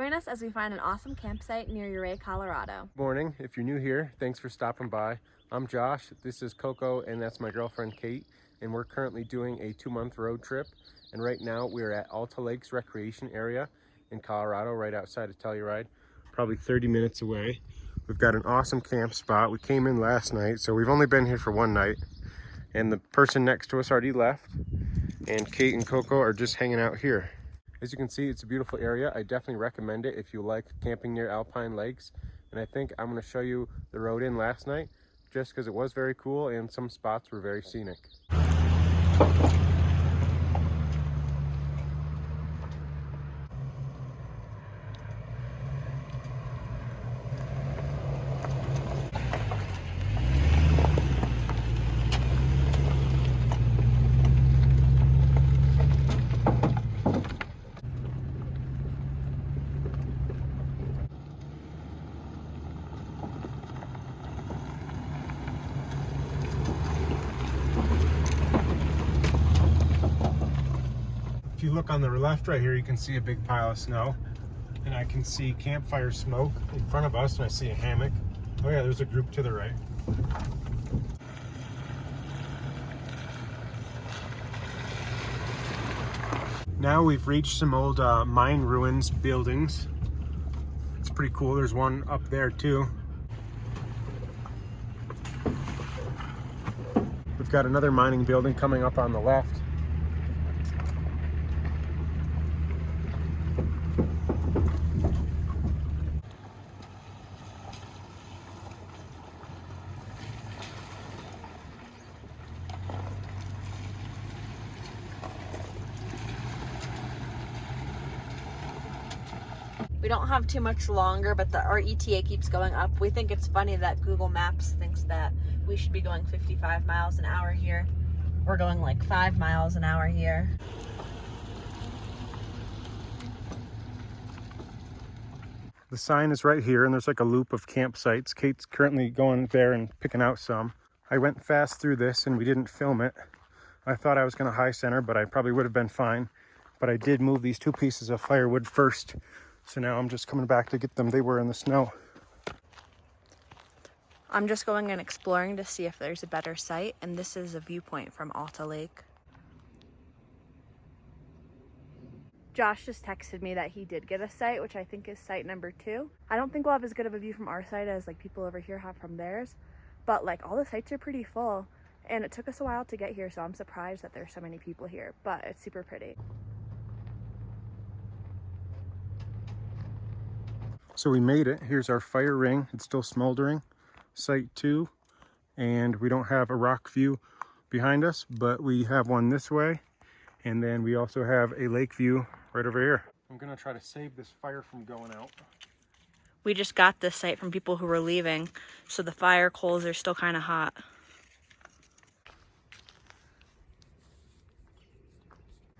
Join us as we find an awesome campsite near Ouray, Colorado. Morning. If you're new here, thanks for stopping by. I'm Josh, this is Coco, and that's my girlfriend Kate, and we're currently doing a 2-month road trip. And right now we're at Alta Lakes Recreation Area in Colorado, right outside of Telluride, probably 30 minutes away. We've got an awesome camp spot. We came in last night, so we've only been here for one night, and the person next to us already left, and Kate and Coco are just hanging out here. As you can see, it's a beautiful area. I definitely recommend it if you like camping near Alpine lakes. And I think I'm going to show you the road in last night just because it was very cool and some spots were very scenic. If you look on the left right here, you can see a big pile of snow, and I can see campfire smoke in front of us, and I see a hammock. Oh yeah, there's a group to the right. Now we've reached some old mine ruins buildings. It's pretty cool. There's one up there too. We've got another mining building coming up on the left. We don't have too much longer, but our ETA keeps going up. We think it's funny that Google Maps thinks that we should be going 55 miles an hour here. We're going like 5 miles an hour here. The sign is right here, and there's like a loop of campsites. Kate's currently going there and picking out some. I went fast through this and we didn't film it. I thought I was going to high center, but I probably would have been fine. But I did move these 2 pieces of firewood first. So now I'm just coming back to get them. They were in the snow. I'm just going and exploring to see if there's a better site, and this is a viewpoint from Alta Lake. Josh just texted me that he did get a site, which I think is site number 2. I don't think we'll have as good of a view from our site as like people over here have from theirs, but like all the sites are pretty full, and it took us a while to get here, so I'm surprised that there's so many people here, but it's super pretty. So we made it. Here's our fire ring. It's still smoldering. Site 2. And we don't have a rock view behind us, but we have one this way. And then we also have a lake view right over here. I'm gonna try to save this fire from going out. We just got this site from people who were leaving, so the fire coals are still kind of hot.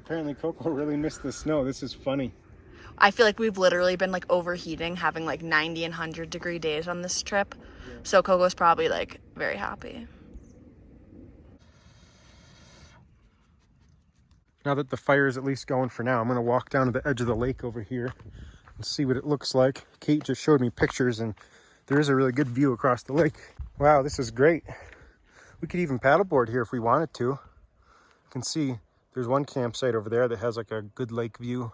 Apparently Coco really missed the snow. This is funny. I feel like we've literally been like overheating, having like 90 and 100 degree days on this trip. Yeah. So Coco's probably like very happy. Now that the fire is at least going for now, I'm going to walk down to the edge of the lake over here and see what it looks like. Kate just showed me pictures, and there is a really good view across the lake. Wow, this is great. We could even paddleboard here if we wanted to. You can see there's one campsite over there that has like a good lake view.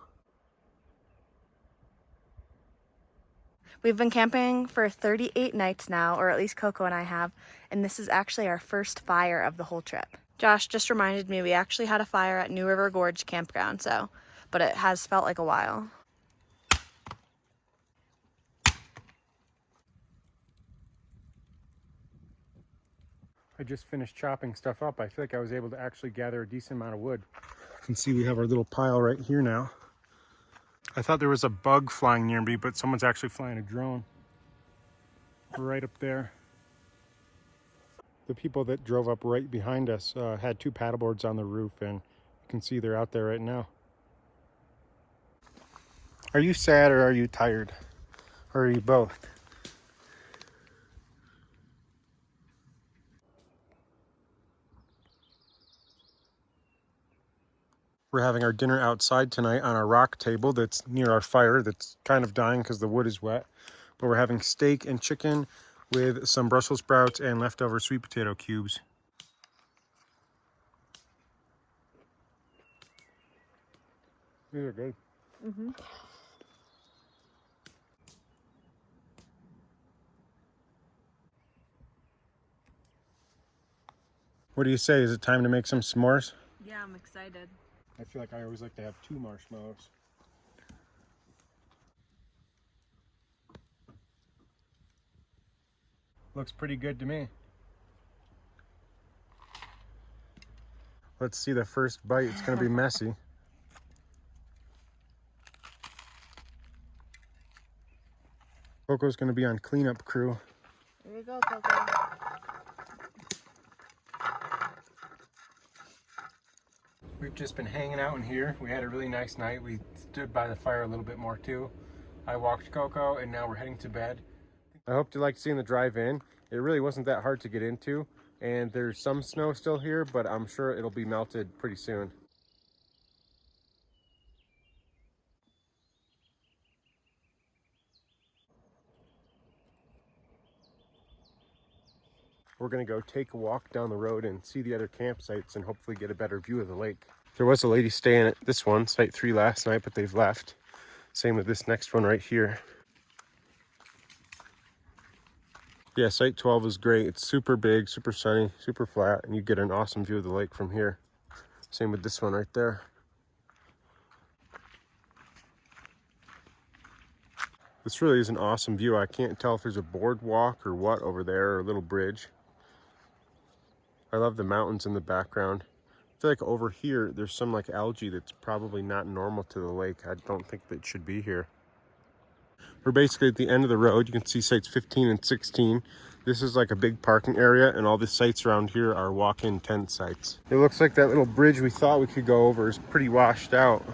We've been camping for 38 nights now, or at least Coco and I have, and this is actually our first fire of the whole trip. Josh just reminded me we actually had a fire at New River Gorge Campground, but it has felt like a while. I just finished chopping stuff up. I feel like I was able to actually gather a decent amount of wood. You can see we have our little pile right here now. I thought there was a bug flying near me, but someone's actually flying a drone right up there. The people that drove up right behind us had 2 paddleboards on the roof, and you can see they're out there right now. Are you sad or are you tired? Or are you both? We're having our dinner outside tonight on our rock table that's near our fire that's kind of dying because the wood is wet. But we're having steak and chicken with some Brussels sprouts and leftover sweet potato cubes. These are good. Mm-hmm. What do you say? Is it time to make some s'mores? Yeah, I'm excited. I feel like I always like to have 2 marshmallows. Looks pretty good to me. Let's see the first bite. It's going to be messy. Coco's going to be on cleanup crew. Here you go, Coco. We've just been hanging out in here. We had a really nice night. We stood by the fire a little bit more too. I walked Coco and now we're heading to bed. I hope you liked seeing the drive-in. It really wasn't that hard to get into, and there's some snow still here, but I'm sure it'll be melted pretty soon. We're gonna go take a walk down the road and see the other campsites and hopefully get a better view of the lake. There was a lady staying at this one, site 3, last night, but they've left. Same with this next one right here. Yeah, site 12 is great. It's super big, super sunny, super flat, and you get an awesome view of the lake from here. Same with this one right there. This really is an awesome view. I can't tell if there's a boardwalk or what over there, or a little bridge. I love the mountains in the background. I feel like over here, there's some like algae that's probably not normal to the lake. I don't think that should be here. We're basically at the end of the road. You can see sites 15 and 16. This is like a big parking area, and all the sites around here are walk-in tent sites. It looks like that little bridge we thought we could go over is pretty washed out.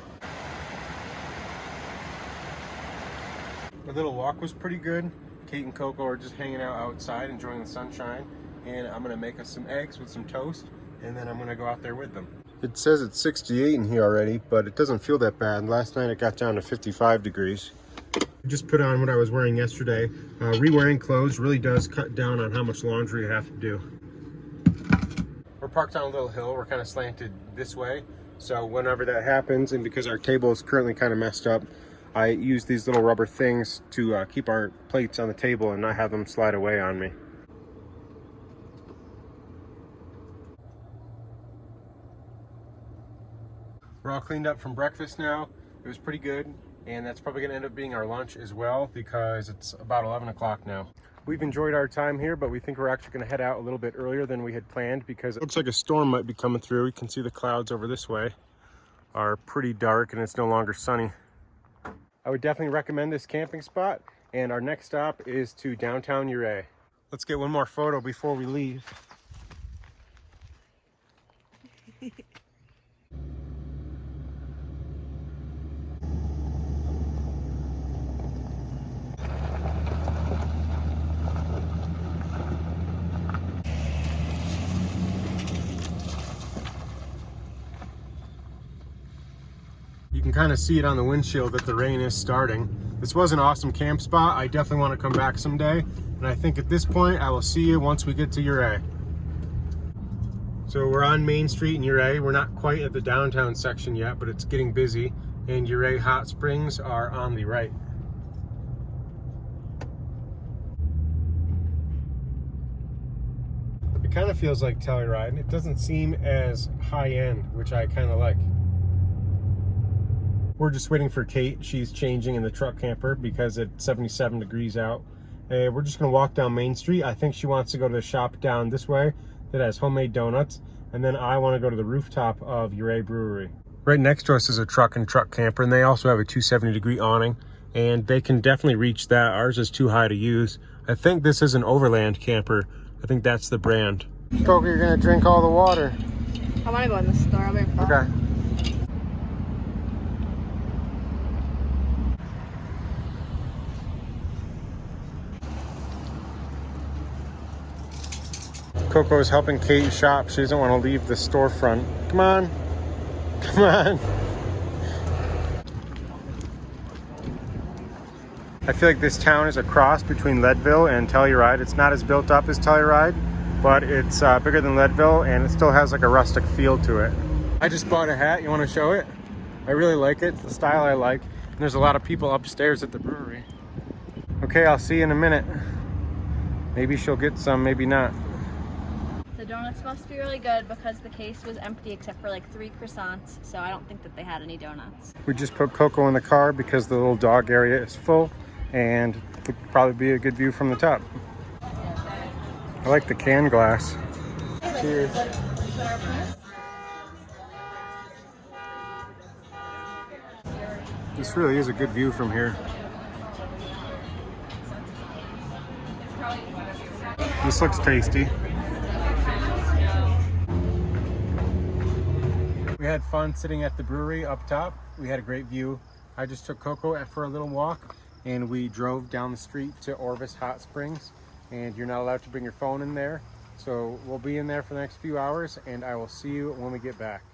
The little walk was pretty good. Kate and Coco are just hanging out outside, enjoying the sunshine, and I'm gonna make us some eggs with some toast, and then I'm gonna go out there with them. It says it's 68 in here already, but it doesn't feel that bad. Last night it got down to 55 degrees. I just put on what I was wearing yesterday. Re-wearing clothes really does cut down on how much laundry you have to do. We're parked on a little hill. We're kind of slanted this way. So whenever that happens, and because our table is currently kind of messed up, I use these little rubber things to keep our plates on the table and not have them slide away on me. We're all cleaned up from breakfast now. It was pretty good. And that's probably going to end up being our lunch as well, because it's about 11 o'clock now. We've enjoyed our time here, but we think we're actually going to head out a little bit earlier than we had planned, because it looks like a storm might be coming through. You can see the clouds over this way are pretty dark and it's no longer sunny. I would definitely recommend this camping spot, and our next stop is to downtown Ouray. Let's get one more photo before we leave. You can kind of see it on the windshield that the rain is starting. This was an awesome camp spot. I definitely want to come back someday. And I think at this point, I will see you once we get to Ouray. So we're on Main Street in Ouray. We're not quite at the downtown section yet, but it's getting busy. And Ouray Hot Springs are on the right. It kind of feels like Telluride. It doesn't seem as high end, which I kind of like. We're just waiting for Kate. She's changing in the truck camper because it's 77 degrees out. We're just gonna walk down Main Street. I think she wants to go to the shop down this way that has homemade donuts. And then I wanna go to the rooftop of Ouray Brewery. Right next to us is a truck and truck camper, and they also have a 270-degree awning, and they can definitely reach that. Ours is too high to use. I think this is an overland camper. I think that's the brand. Coco, you're gonna drink all the water. I want to go in the store. I'll be right back. Okay. Coco's helping Kate shop. She doesn't want to leave the storefront. Come on. Come on. I feel like this town is a cross between Leadville and Telluride. It's not as built up as Telluride, but it's bigger than Leadville, and it still has like a rustic feel to it. I just bought a hat. You want to show it? I really like it. It's the style I like. And there's a lot of people upstairs at the brewery. Okay, I'll see you in a minute. Maybe she'll get some, maybe not. The donuts must be really good because the case was empty except for like 3 croissants, so I don't think that they had any donuts. We just put Coco in the car because the little dog area is full, and it would probably be a good view from the top. I like the can glass. Cheers. This really is a good view from here. This looks tasty. We had fun sitting at the brewery up top. We had a great view. I just took Coco for a little walk, and we drove down the street to Orvis Hot Springs, and you're not allowed to bring your phone in there. So we'll be in there for the next few hours, and I will see you when we get back.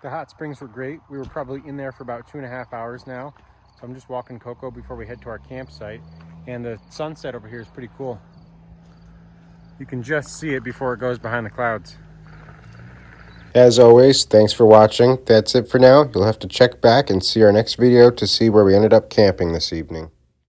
The hot springs were great. We were probably in there for about 2.5 hours now. So I'm just walking Coco before we head to our campsite. And the sunset over here is pretty cool. You can just see it before it goes behind the clouds. As always, thanks for watching. That's it for now. You'll have to check back and see our next video to see where we ended up camping this evening.